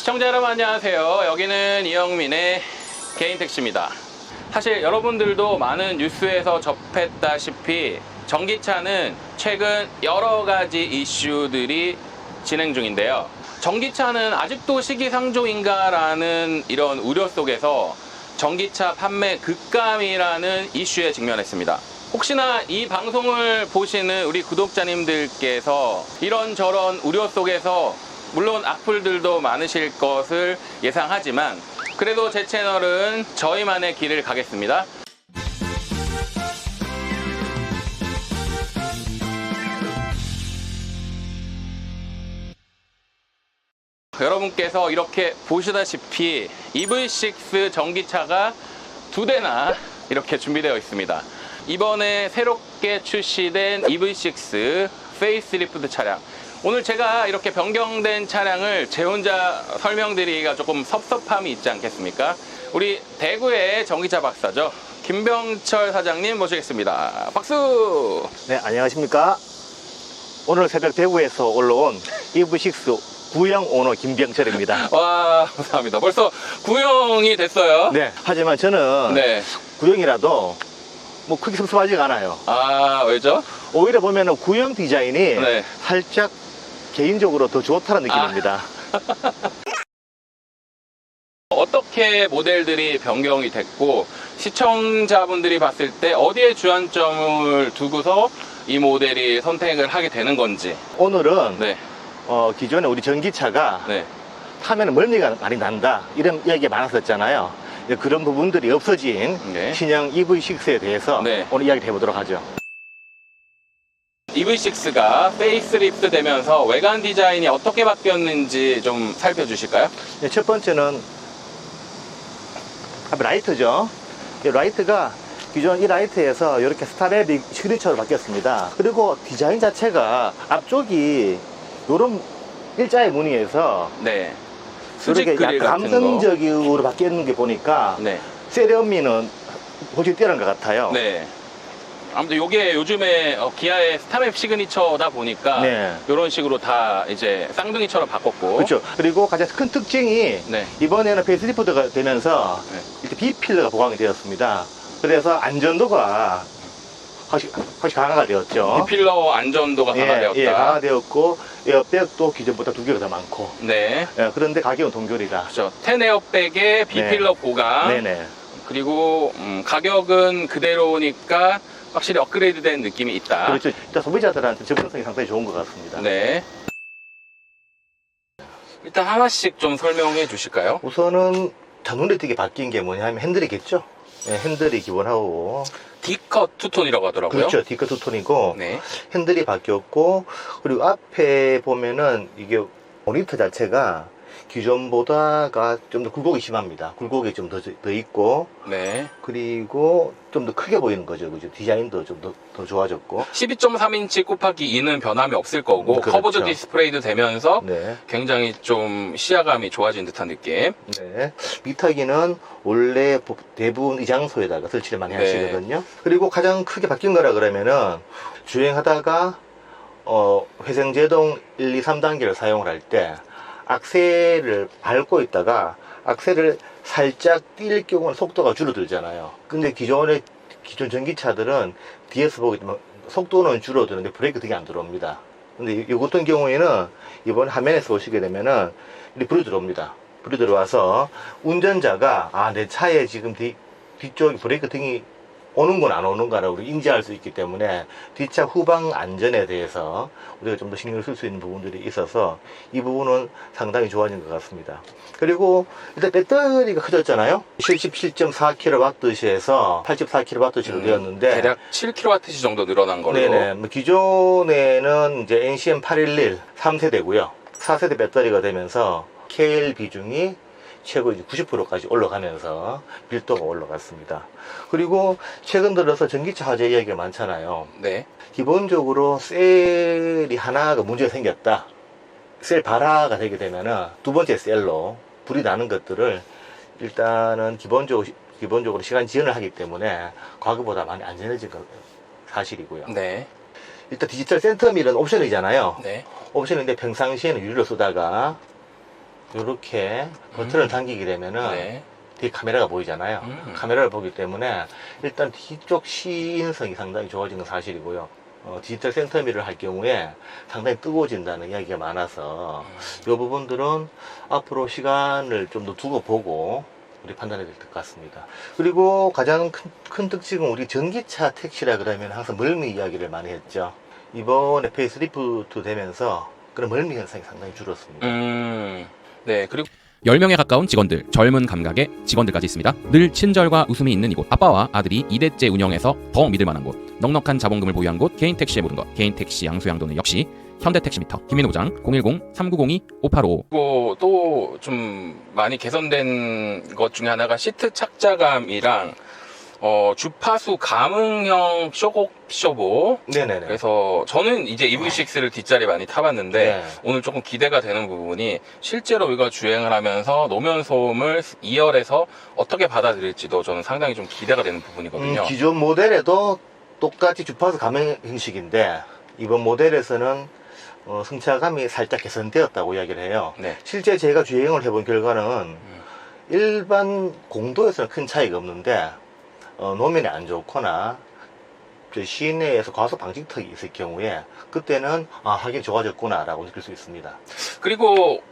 시청자 여러분 안녕하세요. 여기는 이영민의 개인택시입니다. 사실 여러분들도 많은 뉴스에서 접했다시피 전기차는 최근 여러 가지 이슈들이 진행 중인데요. 전기차는 아직도 시기상조인가 라는 이런 우려 속에서 전기차 판매 급감이라는 이슈에 직면했습니다. 혹시나 이 방송을 보시는 우리 구독자님들께서 이런저런 우려 속에서 물론 악플들도 많으실 것을 예상하지만 그래도 제 채널은 저희만의 길을 가겠습니다. 여러분께서 이렇게 보시다시피 EV6 전기차가 2대나 이렇게 준비되어 있습니다. 이번에 새롭게 출시된 EV6 페이스리프트 차량, 오늘 제가 이렇게 변경된 차량을 제 혼자 설명드리기가 조금 섭섭함이 있지 않겠습니까? 우리 대구의 전기차 박사죠, 김병철 사장님 모시겠습니다. 박수! 네, 안녕하십니까. 오늘 새벽 대구에서 올라온 EV6 구형 오너 김병철입니다. 와, 감사합니다. 벌써 구형이 됐어요. 네, 하지만 저는 네. 구형이라도 뭐 크게 섭섭하지가 않아요. 아, 왜죠? 오히려 보면은 구형 디자인이 네. 살짝 개인적으로 더 좋다는 느낌입니다. 어떻게 모델들이 변경이 됐고 시청자분들이 봤을 때 어디에 주안점을 두고서 이 모델이 선택을 하게 되는 건지. 오늘은 네. 기존에 우리 전기차가 네. 타면 멀미가 많이 난다 이런 이야기가 많았었잖아요. 그런 부분들이 없어진 네. 신형 EV6에 대해서 네. 오늘 이야기 해보도록 하죠. EV6가 페이스리프트 되면서 외관 디자인이 어떻게 바뀌었는지 좀 살펴주실까요? 네, 첫 번째는 앞에 라이트죠. 이 라이트가 기존 이 라이트에서 이렇게 스타랩이 시그니처로 바뀌었습니다. 그리고 디자인 자체가 앞쪽이 이런 일자의 무늬에서 네. 이렇게 수직 그릴 약간 같은 거. 감성적으로 바뀌는 게 보니까 네. 세련미는 훨씬 뛰어난 것 같아요. 네. 아무튼 이게 요즘에 기아의 스타맵 시그니처다 보니까 네. 이런 식으로 다 이제 쌍둥이처럼 바꿨고. 그렇죠. 그리고 가장 큰 특징이 네. 이번에는 페이스리프트가 되면서 네. 이렇게 B필러가 보강이 되었습니다. 그래서 안전도가 확실히 강화가 되었죠. B필러 안전도가 강화되었다. 예, 강화되었고 에어백도 기존보다 2개가 더 많고. 네. 예, 그런데 가격은 동결이다. 그렇죠. 10 에어백에 B필러 보강. 네네. 그리고 가격은 그대로니까 확실히 업그레이드된 느낌이 있다. 그렇죠. 일단 소비자들한테 접근성이 상당히 좋은 것 같습니다. 네. 일단 하나씩 좀 설명해 주실까요? 우선은 더 눈에 띄게 바뀐 게 뭐냐면 핸들이겠죠. 예, 핸들이 기본하고. D컷 투톤이라고 하더라고요. 그렇죠. D컷 투톤이고 네. 핸들이 바뀌었고, 그리고 앞에 보면은 이게 모니터 자체가 기존보다가 좀 더 굴곡이 심합니다. 굴곡이 좀 더 있고, 네. 그리고 좀 더 크게 보이는 거죠. 그죠? 디자인도 좀 더 좋아졌고. 12.3인치 곱하기 2는 변함이 없을 거고, 그렇죠. 커브드 디스플레이도 되면서 네. 굉장히 좀 시야감이 좋아진 듯한 느낌. 네. 미타기는 원래 대부분 이 장소에다가 설치를 많이 네. 하시거든요. 그리고 가장 크게 바뀐 거라 그러면은 주행하다가 회생제동 1, 2, 3단계를 사용을 할 때 악셀을 밟고 있다가 악셀을 살짝 뛸 경우는 속도가 줄어들잖아요. 근데 기존 전기차들은 뒤에서 보기 때문에 속도는 줄어드는데 브레이크 등이 안 들어옵니다. 근데 이 같은 경우에는 이번 화면에서 보시게 되면은 이렇게 불이 들어옵니다. 불이 들어와서 운전자가 내 차에 지금 뒤쪽에 브레이크 등이 오는건 안 오는가라고 인지할 수 있기 때문에 뒷차 후방 안전에 대해서 우리가 좀 더 신경을 쓸 수 있는 부분들이 있어서 이 부분은 상당히 좋아진 것 같습니다. 그리고 일단 배터리가 커졌잖아요. 77.4kWh에서 84kWh로 되었는데 대략 7kWh 정도 늘어난 걸로. 네네. 기존에는 이제 NCM 811 3세대고요. 4세대 배터리가 되면서 KL 비중이 최고 90%까지 올라가면서 밀도가 올라갔습니다. 그리고 최근 들어서 전기차 화재 이야기가 많잖아요. 네. 기본적으로 셀이 하나가 문제가 생겼다. 셀 발화가 되게 되면은 두 번째 셀로 불이 나는 것들을 일단은 기본적으로 시간 지연을 하기 때문에 과거보다 많이 안전해진 건 사실이고요. 네. 일단 디지털 센터밀은 옵션이잖아요. 네. 옵션인데 평상시에는 유리로 쓰다가 이렇게 버튼을 당기게 되면은 네. 뒤에 카메라가 보이잖아요. 카메라를 보기 때문에 일단 뒤쪽 시인성이 상당히 좋아지는 건 사실이고요. 디지털 센터미를 할 경우에 상당히 뜨거워진다는 이야기가 많아서 이 부분들은 앞으로 시간을 좀 더 두고 보고 우리 판단해야 될 것 같습니다. 그리고 가장 큰 특징은 우리 전기차 택시라 그러면 항상 멀미 이야기를 많이 했죠. 이번에 페이스리프트 되면서 그런 멀미 현상이 상당히 줄었습니다. 네. 그리고 10명에 가까운 직원들, 젊은 감각의 직원들까지 있습니다. 늘 친절과 웃음이 있는 이곳. 아빠와 아들이 2대째 운영해서 더 믿을 만한 곳. 넉넉한 자본금을 보유한 곳. 개인 택시의 모든 것. 개인 택시 양수양도는 역시 현대택시미터. 김민우 부장 010-3902-5855. 또 좀 많이 개선된 것 중에 하나가 시트 착자감이랑 주파수 감응형 쇼보. 네네네. 그래서 저는 이제 EV6를 뒷자리 많이 타봤는데 네. 오늘 조금 기대가 되는 부분이 실제로 우리가 주행을 하면서 노면 소음을 2열에서 어떻게 받아들일지도 저는 상당히 좀 기대가 되는 부분이거든요. 기존 모델에도 똑같이 주파수 감응 형식인데 이번 모델에서는 승차감이 살짝 개선되었다고 이야기를 해요. 네. 실제 제가 주행을 해본 결과는 일반 공도에서는 큰 차이가 없는데 노면이 안 좋거나 시내에서 과속 방지턱이 있을 경우에 그때는 하긴 좋아졌구나 라고 느낄 수 있습니다. 그리고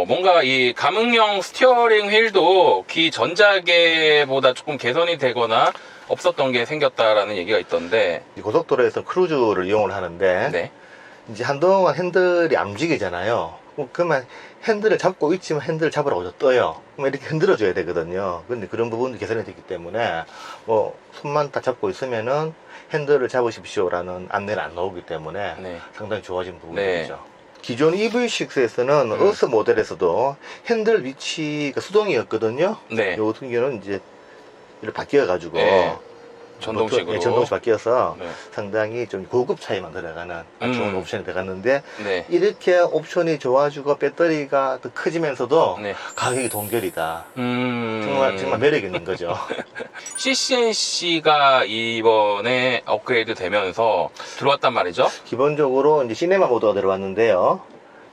뭔가 이 감응형 스티어링 휠도 기 전자계보다 조금 개선이 되거나 없었던 게 생겼다라는 얘기가 있던데. 고속도로에서 크루즈를 이용을 하는데 네. 이제 한동안 핸들이 안 움직이잖아요. 그러면 핸들을 잡고 있지만 핸들을 잡으라고 떠요. 그럼 이렇게 흔들어 줘야 되거든요. 근데 그런 부분도 개선이 됐기 때문에 손만 딱 잡고 있으면은 핸들을 잡으십시오라는 안내는 안 나오기 때문에 네. 상당히 좋아진 부분이죠. 네. 기존 EV6에서는 어스 모델에서도 핸들 위치가 수동이었거든요. 네. 요 같은 경우는 이제 이렇게 바뀌어가지고 네. 전동식으로. 전동식 바뀌어서 네. 상당히 좀 고급 차에만 들어가는 좋은 옵션이 들어갔는데 네. 이렇게 옵션이 좋아지고 배터리가 더 커지면서도 네. 가격이 동결이다. 정말 매력 있는 거죠. CCNC가 이번에 업그레이드 되면서 들어왔단 말이죠. 기본적으로 이제 시네마 모드가 들어왔는데요.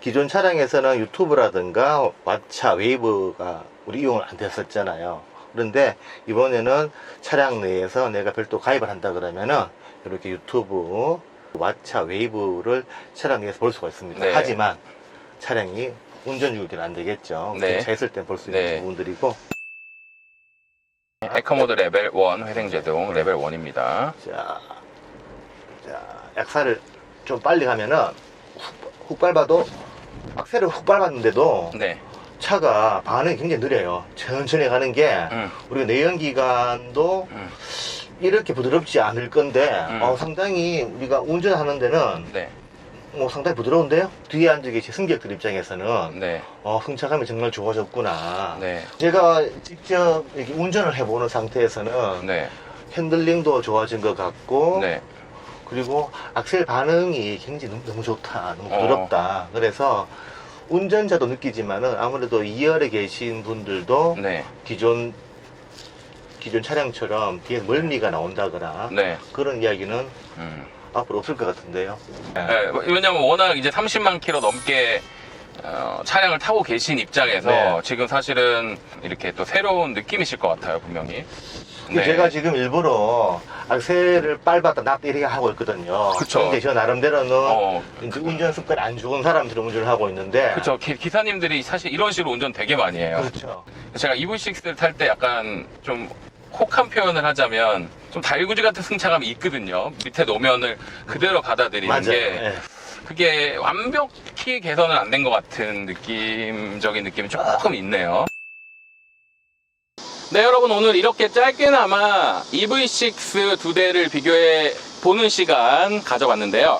기존 차량에서는 유튜브라든가 왓챠, 웨이브가 우리 이용을 안 됐었잖아요. 그런데 이번에는 차량 내에서 내가 별도 가입을 한다 그러면은 이렇게 유튜브, 왓챠, 웨이브를 차량 내에서 볼 수가 있습니다. 네. 하지만 차량이 운전 중일 때는 안 되겠죠. 네. 차 있을 때 볼 수 있는 네. 부분들이고. 에코모드 레벨 1 회생제동 레벨 1입니다. 자, 약사를 좀 빨리 가면은 훅 밟아도 악셀을 훅 밟았는데도 네. 차가 반응이 굉장히 느려요. 천천히 가는 게 우리가 내연기관도 이렇게 부드럽지 않을 건데 상당히 우리가 운전하는 데는 네. 상당히 부드러운데요. 뒤에 앉아 계신 승객들 입장에서는 네. 승차감이 정말 좋아졌구나. 네. 제가 직접 이렇게 운전을 해보는 상태에서는 네. 핸들링도 좋아진 것 같고 네. 그리고 악셀 반응이 굉장히 너무 좋다, 너무 부드럽다. 그래서 운전자도 느끼지만은 아무래도 2열에 계신 분들도 네. 기존 차량처럼 뒤에 멀미가 나온다거나 네. 그런 이야기는 앞으로 없을 것 같은데요. 네, 왜냐면 워낙 이제 30만 킬로 넘게 차량을 타고 계신 입장에서 네. 지금 사실은 이렇게 또 새로운 느낌이실 것 같아요, 분명히. 네. 제가 지금 일부러 악셀을 밟았다 놨다 이렇게 하고 있거든요. 그쵸. 근데 저 나름대로는 이제 운전 습관이 안 좋은 사람들은 운전을 하고 있는데. 그렇죠. 기사님들이 사실 이런 식으로 운전 되게 많이 해요. 그렇죠. 제가 EV6를 탈 때 약간 좀 혹한 표현을 하자면 좀 달구지 같은 승차감이 있거든요. 밑에 노면을 그대로 받아들이는 맞아요. 게 예. 그게 완벽히 개선은 안 된 것 같은 느낌적인 느낌이 조금 있네요. 네, 여러분 오늘 이렇게 짧게나마 EV6 두 대를 비교해 보는 시간 가져봤는데요.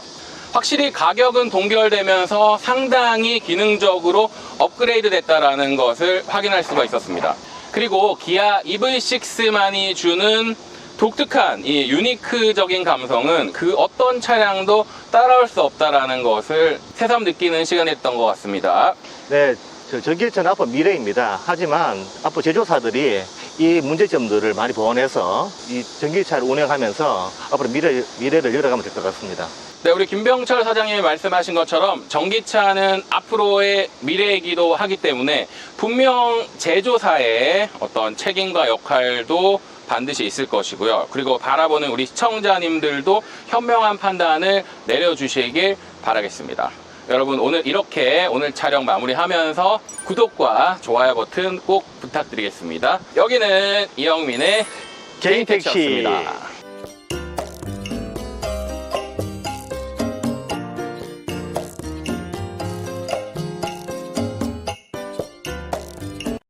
확실히 가격은 동결되면서 상당히 기능적으로 업그레이드 됐다라는 것을 확인할 수가 있었습니다. 그리고 기아 EV6만이 주는 독특한 이 유니크적인 감성은 그 어떤 차량도 따라올 수 없다라는 것을 새삼 느끼는 시간이었던 것 같습니다. 네, 전기차는 앞으로 미래입니다. 하지만 앞으로 제조사들이 이 문제점들을 많이 보완해서 이 전기차를 운행하면서 앞으로 미래를 열어가면 될 것 같습니다. 네, 우리 김병철 사장님이 말씀하신 것처럼 전기차는 앞으로의 미래이기도 하기 때문에 분명 제조사의 어떤 책임과 역할도 반드시 있을 것이고요. 그리고 바라보는 우리 시청자님들도 현명한 판단을 내려주시길 바라겠습니다. 여러분, 오늘 이렇게 오늘 촬영 마무리하면서 구독과 좋아요 버튼 꼭 부탁드리겠습니다. 여기는 이영민의 개인 택시. 개인 택시였습니다.